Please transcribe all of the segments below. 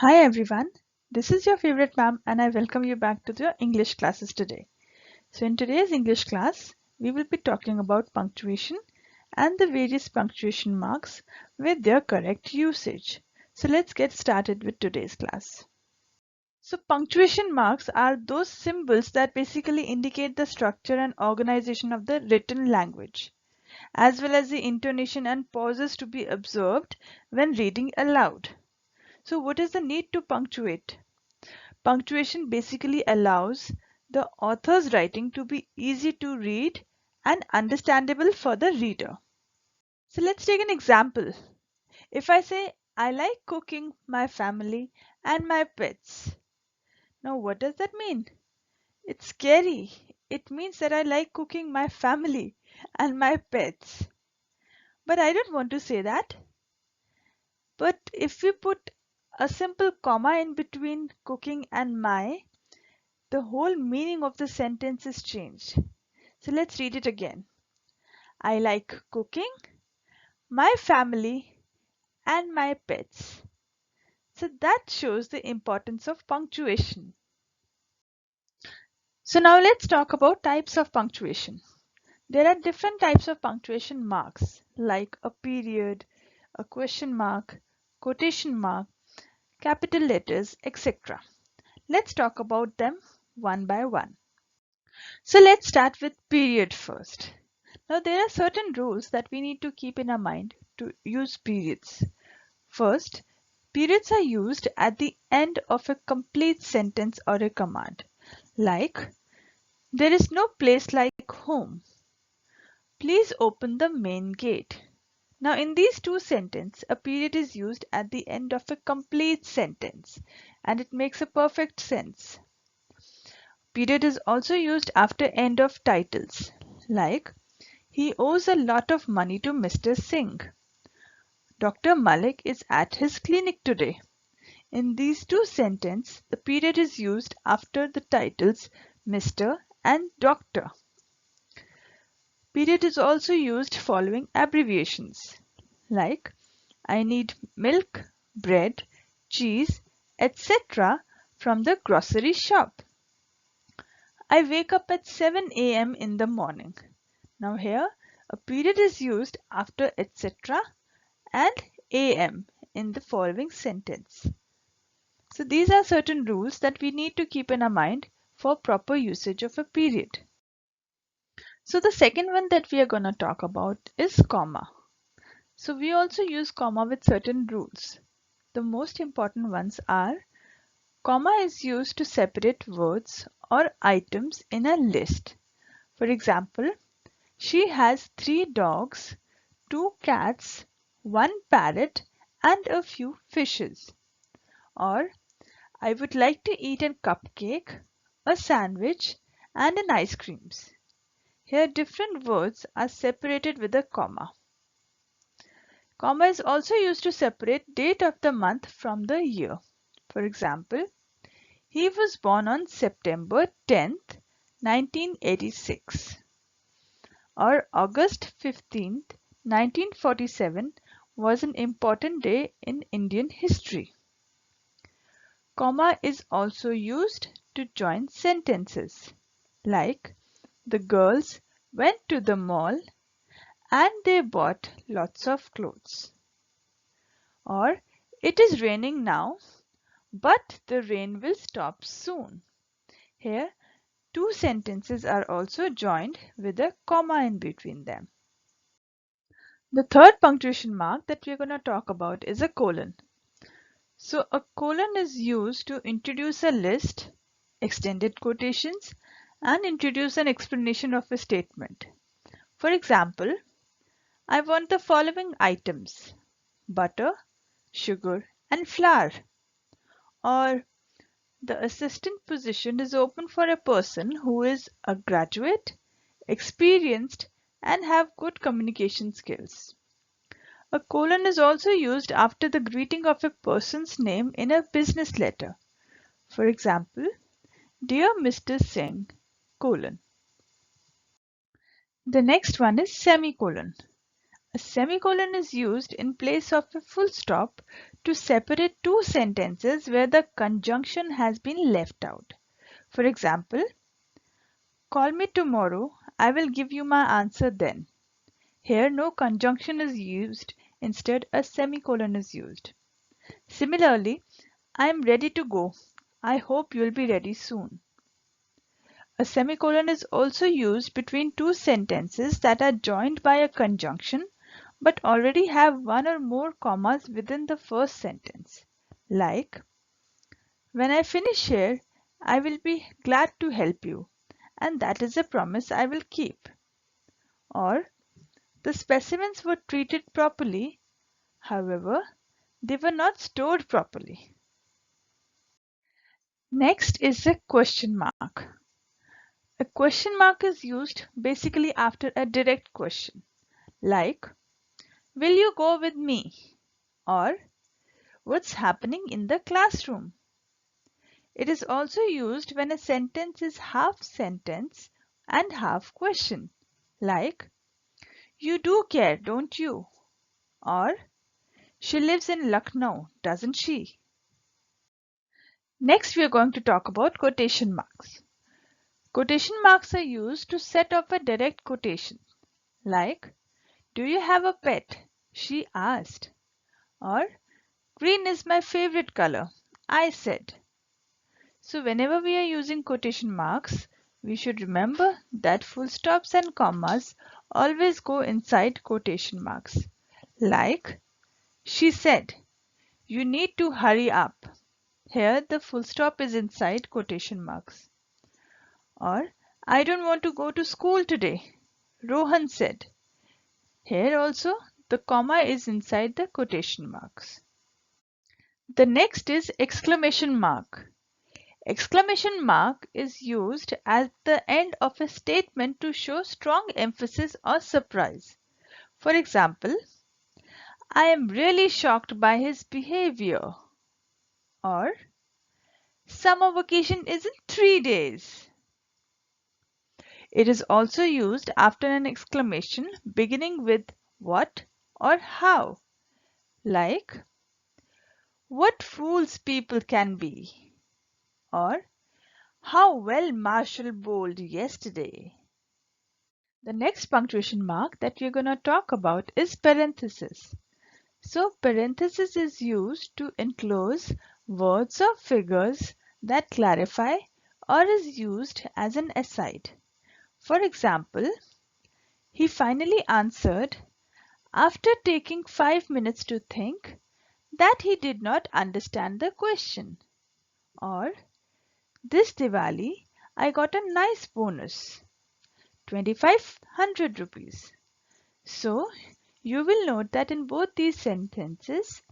Hi everyone, this is your favorite ma'am and I welcome you back to the English classes today. So in today's English class, we will be talking about punctuation and the various punctuation marks with their correct usage. So let's get started with today's class. So punctuation marks are those symbols that basically indicate the structure and organization of the written language, as well as the intonation and pauses to be observed when reading aloud. So what is the need to punctuate? Punctuation basically allows the author's writing to be easy to read and understandable for the reader. So let's take an example. If I say, I like cooking my family and my pets. Now, what does that mean? It's scary. It means that I like cooking my family and my pets. But I don't want to say that. But if we put a simple comma in between cooking and my, the whole meaning of the sentence is changed. So let's read it again. I like cooking, my family, and my pets. So that shows the importance of punctuation. So now let's talk about types of punctuation. There are different types of punctuation marks like a period, a question mark, quotation mark, capital letters, etc. Let's talk about them one by one. So let's start with period first. Now there are certain rules that we need to keep in our mind to use periods. First, periods are used at the end of a complete sentence or a command, like there is no place like home. Please open the main gate. Now in these two sentences, a period is used at the end of a complete sentence and it makes a perfect sense. Period is also used after end of titles, like he owes a lot of money to Mr. Singh. Dr. Malik is at his clinic today. In these two sentences, the period is used after the titles Mr. and Doctor. Period is also used following abbreviations like I need milk, bread, cheese, etc. from the grocery shop. I wake up at 7 a.m. in the morning. Now here, a period is used after etc. and am in the following sentence. So these are certain rules that we need to keep in our mind for proper usage of a period. So the second one that we are going to talk about is comma. So we also use comma with certain rules. The most important ones are comma is used to separate words or items in a list. For example, she has 3 dogs, 2 cats, 1 parrot and a few fishes. Or I would like to eat a cupcake, a sandwich and an ice cream. Here different words are separated with a comma. Comma is also used to separate date of the month from the year. For example, he was born on September 10th, 1986. Or August 15th, 1947 was an important day in Indian history. Comma is also used to join sentences like the girls went to the mall and they bought lots of clothes. Or it is raining now, but the rain will stop soon. Here, two sentences are also joined with a comma in between them. The third punctuation mark that we are going to talk about is a colon. So a colon is used to introduce a list, extended quotations, and introduce an explanation of a statement. For example, I want the following items: butter, sugar, and flour. Or the assistant position is open for a person who is a graduate, experienced, and have good communication skills. A colon is also used after the greeting of a person's name in a business letter. For example, Dear Mr. Singh, colon. The next one is semicolon. A semicolon is used in place of a full stop to separate two sentences where the conjunction has been left out. For example, call me tomorrow, I will give you my answer then. Here no conjunction is used, instead a semicolon is used. Similarly, I am ready to go. I hope you will be ready soon. A semicolon is also used between two sentences that are joined by a conjunction but already have one or more commas within the first sentence. Like, when I finish here, I will be glad to help you, and that is a promise I will keep. Or, the specimens were treated properly, however, they were not stored properly. Next is a question mark. A question mark is used basically after a direct question, like, will you go with me? Or, what's happening in the classroom? It is also used when a sentence is half sentence and half question, like, you do care, don't you? Or, she lives in Lucknow, doesn't she? Next, we are going to talk about quotation marks. Quotation marks are used to set off a direct quotation, like, do you have a pet? She asked. Or, green is my favorite color, I said. So whenever we are using quotation marks, we should remember that full stops and commas always go inside quotation marks. Like, she said, you need to hurry up. Here the full stop is inside quotation marks. Or, I don't want to go to school today, Rohan said. Here also the comma is inside the quotation marks. The next is exclamation mark. Exclamation mark is used at the end of a statement to show strong emphasis or surprise. For example, I am really shocked by his behavior. Or, summer vacation is in 3 days. It is also used after an exclamation beginning with what or how, like, what fools people can be, or how well Marshall bowled yesterday. The next punctuation mark that we're going to talk about is parenthesis. So parenthesis is used to enclose words or figures that clarify or is used as an aside. For example, he finally answered, after taking 5 minutes to think, that he did not understand the question. Or, this Diwali, I got a nice bonus, 2500 rupees. So, you will note that in both these sentences,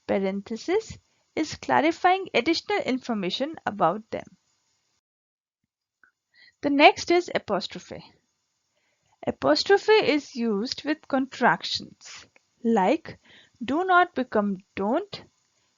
parenthesis is clarifying additional information about them. The next is apostrophe. Apostrophe is used with contractions like do not become don't,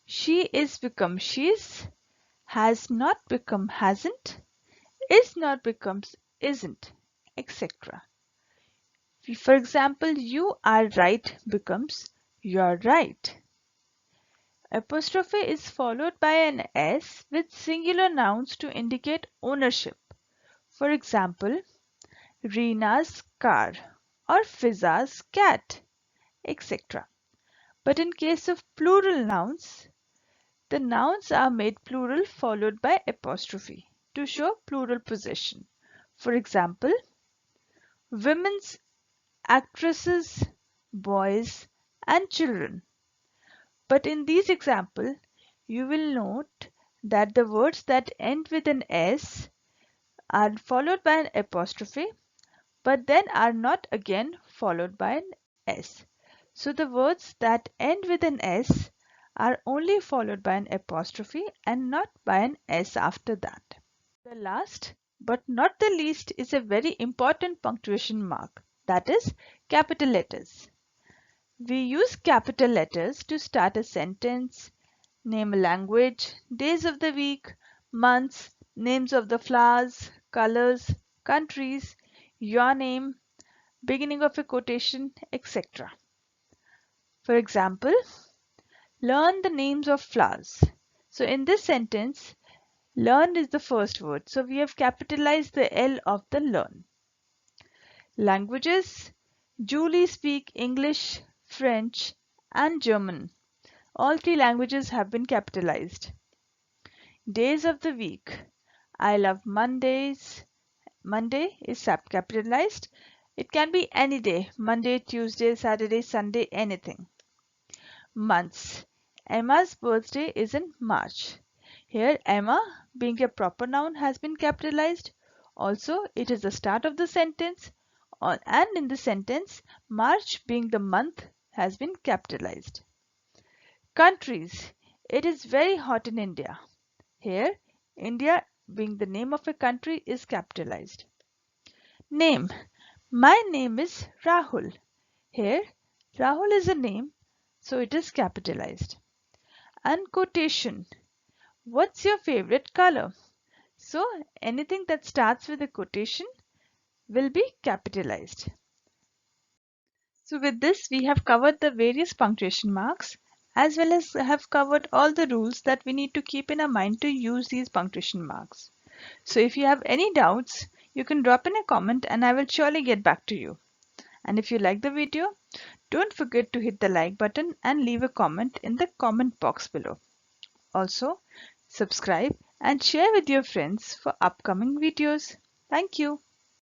she is become she's, has not become hasn't, is not becomes isn't, etc. For example, you are right becomes you're right. Apostrophe is followed by an S with singular nouns to indicate ownership. For example, Rina's car or Fiza's cat, etc. But in case of plural nouns, the nouns are made plural followed by apostrophe to show plural possession. For example, women's, actresses, boys, and children. But in these examples, you will note that the words that end with an S are followed by an apostrophe, but then are not again followed by an S. So the words that end with an S are only followed by an apostrophe and not by an S after that. The last but not the least is a very important punctuation mark, that is capital letters. We use capital letters to start a sentence, name a language, days of the week, months, names of the flowers, colors, countries, your name, beginning of a quotation, etc. For example, learn the names of flowers. So in this sentence, learn is the first word. So we have capitalized the L of the learn. Languages. Julie speaks English, French, and German. All three languages have been capitalized. Days of the week. I love Mondays. Monday is capitalized. It can be any day. Monday, Tuesday, Saturday, Sunday, anything. Months. Emma's birthday is in March. Here Emma, being a proper noun, has been capitalized. Also, it is the start of the sentence, and in the sentence, March being the month has been capitalized. Countries. It is very hot in India. Here, India being the name of a country is capitalized. Name. My name is Rahul. Here, Rahul is a name, so it is capitalized. And quotation. What's your favorite color? So anything that starts with a quotation will be capitalized. So with this, we have covered the various punctuation marks as well as have covered all the rules that we need to keep in our mind to use these punctuation marks. So if you have any doubts, you can drop in a comment and I will surely get back to you. And if you like the video, don't forget to hit the like button and leave a comment in the comment box below. Also, subscribe and share with your friends for upcoming videos. Thank you.